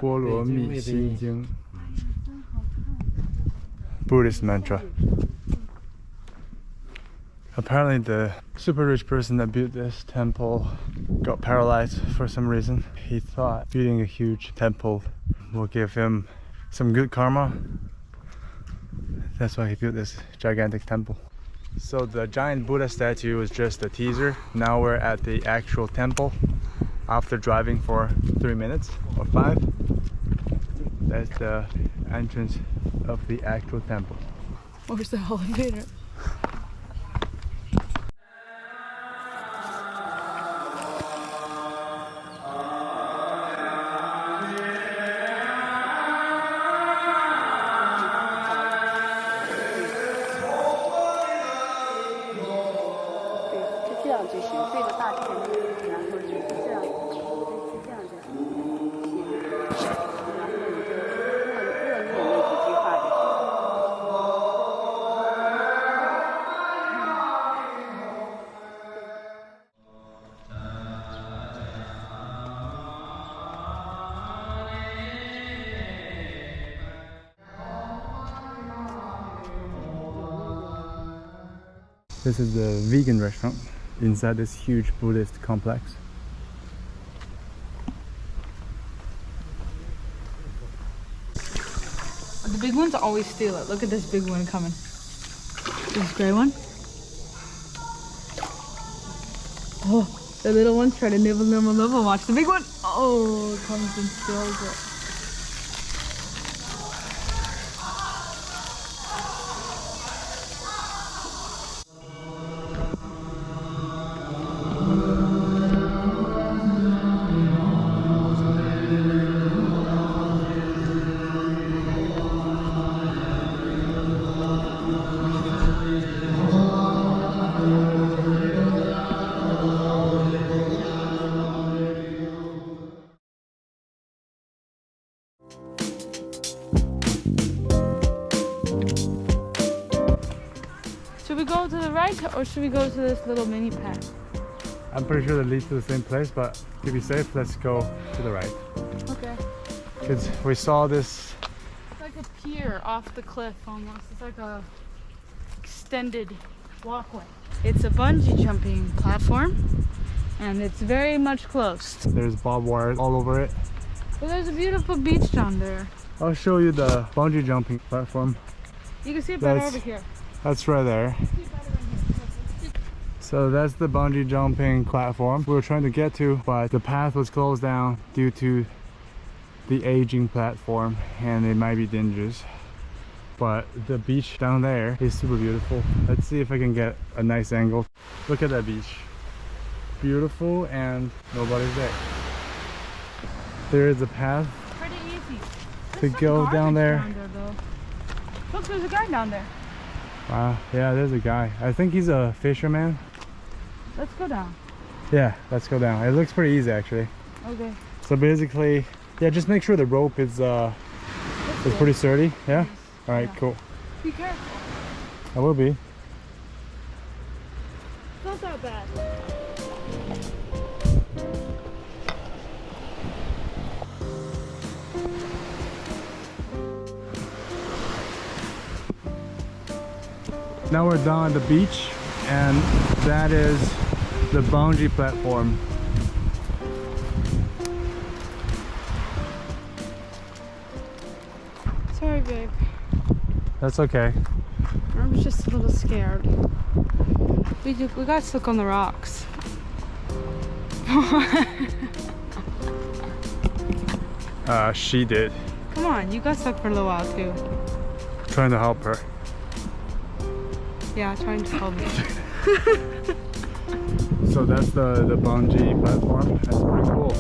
菠萝蜜心经 Buddhist mantra. Apparently the super rich person that built this temple got paralyzed for some reason. He thought building a huge temple will give him some good karma. That's why he built this gigantic temple. So the giant Buddha statue was just a teaser. Now we're at the actual temple after driving for 3 minutes or 5. That's the entrance of the actual temple. Where's the elevator? This is the vegan restaurant inside this huge Buddhist complex. The big ones always steal it. Look at this big one coming. This gray one. Oh, the little ones try to nibble, nibble, nibble. Watch the big one. Oh, it comes and steals it. Should we go to the right or should we go to this little mini path? I'm pretty sure that leads to the same place, but to be safe, let's go to the right. Okay. Because we saw this. It's like a pier off the cliff almost. It's like a extended walkway. It's a bungee jumping platform and it's very much closed. There's barbed wire all over it. But there's a beautiful beach down there. I'll show you the bungee jumping platform. You can see it better over here. That's right there. So that's the bungee jumping platform we were trying to get to, but the path was closed down due to the aging platform and it might be dangerous. But the beach down there is super beautiful. Let's see if I can get a nice angle. Look at that beach. Beautiful and nobody's there. There is a path Pretty easy. to go down there. Look, there's a guy down there. Wow, yeah, there's a guy. I think he's a fisherman. Let's go down. Yeah, let's go down. It looks pretty easy actually. Okay. So basically, yeah, just make sure the rope is pretty sturdy. Yeah? Alright, Yeah. cool. Be careful. I will be. It's not that bad. Now we're down at the beach and that is the bungee platform. Sorry, babe. That's okay. I'm just a little scared. We got stuck on the rocks. She did. Come on, you got stuck for a little while too. Trying to help her. Yeah, trying to help me. So that's the bungee platform. That's pretty cool.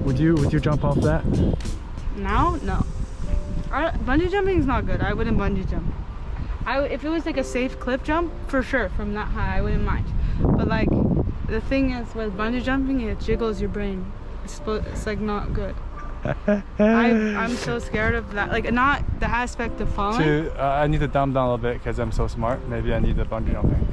Would you jump off that? Now, no. Bungee jumping is not good. I wouldn't bungee jump. If it was like a safe cliff jump, for sure, from that high, I wouldn't mind. But like, the thing is with bungee jumping, it jiggles your brain. It's like not good. I'm so scared of that. Like, not the aspect of falling. I need to dumb down a little bit because I'm so smart. Maybe I need the bungee jumping.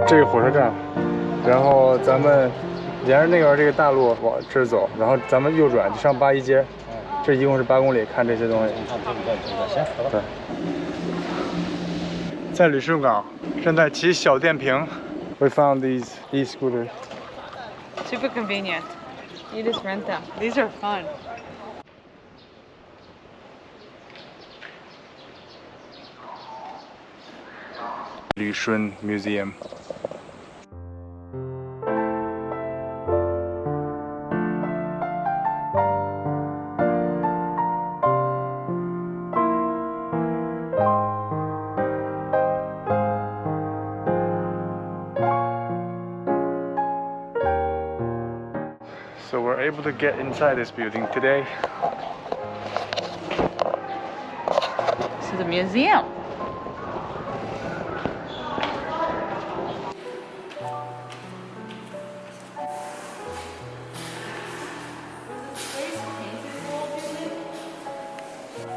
这个火车站，然后咱们沿着那边这个大路往这儿走，然后咱们右转就上八一街，这一共是8公里，看这些东西。对，在旅顺港正在骑小电瓶。We found these e-scooters. Super convenient. You just rent them. These are fun. Lushun Museum. So we're able to get inside this building today. This is a museum.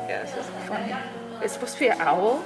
Yeah, this is funny. It's supposed to be an owl.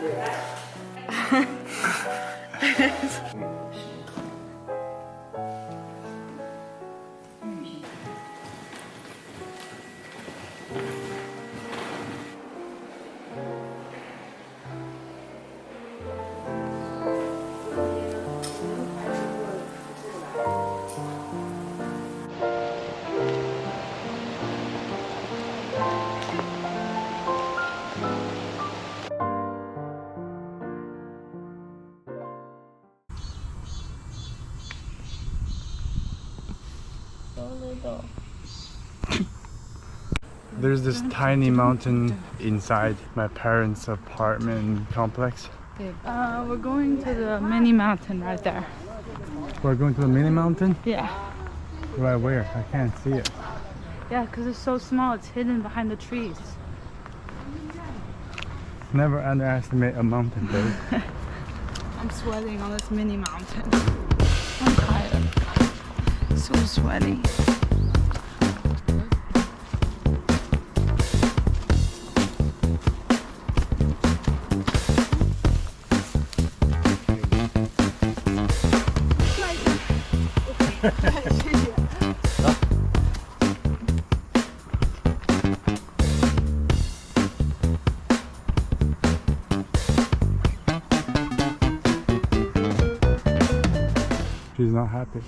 There's this tiny mountain inside my parents' apartment complex. We're going to the mini mountain right there. We're going to the mini mountain? Yeah. Right where? I can't see it. Yeah, because it's so small. It's hidden behind the trees. Never underestimate a mountain, babe. I'm sweating on this mini mountain. I'm tired. So sweaty. She's not happy.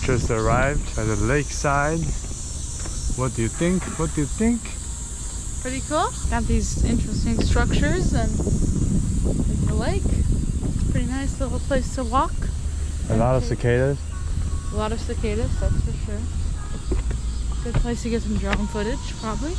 Just arrived at the lakeside. What do you think? What do you think? Pretty cool. Got these interesting structures and there's the lake. Pretty nice little place to walk. A lot of cicadas. A lot of cicadas, that's for sure. Good place to get some drone footage, probably.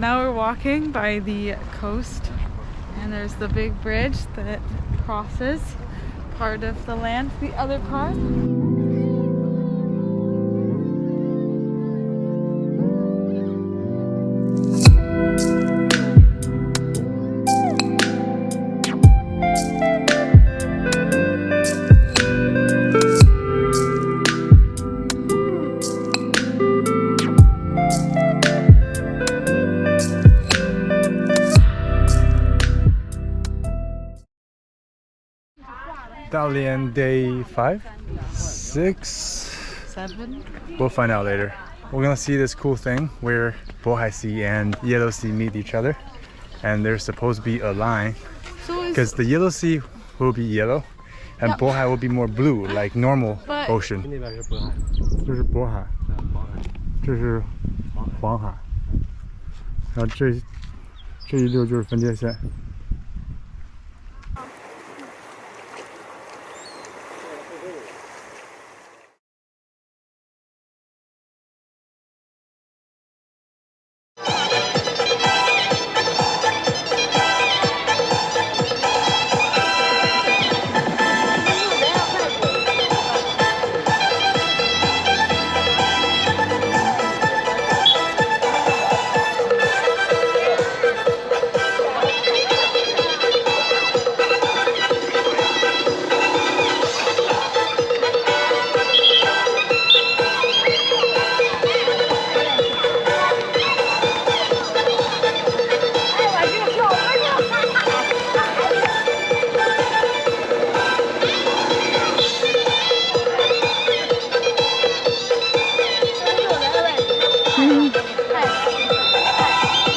Now we're walking by the coast, and there's the big bridge that crosses part of the land to the other part. Dalian day 5, 6, 7. we'll find out later. We're gonna see this cool thing where Bohai Sea and Yellow Sea meet each other, and there's supposed to be a line So because the Yellow Sea will be yellow and Yep. Bohai will be more blue, like normal But- ocean. 这是渤海，这是黄海，然后这一溜就是分界线。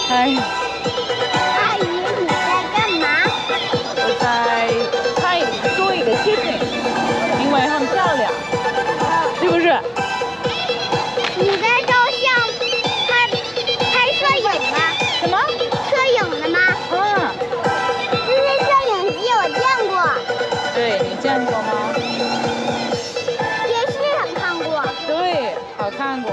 嗨，阿姨，你在干嘛？我在看做一个视频，因为很漂亮，是不是？你在照相拍摄影吗？什么？摄影的吗？啊，这是摄影机，我见过，对，你见过吗？电视上看过。对，好看过。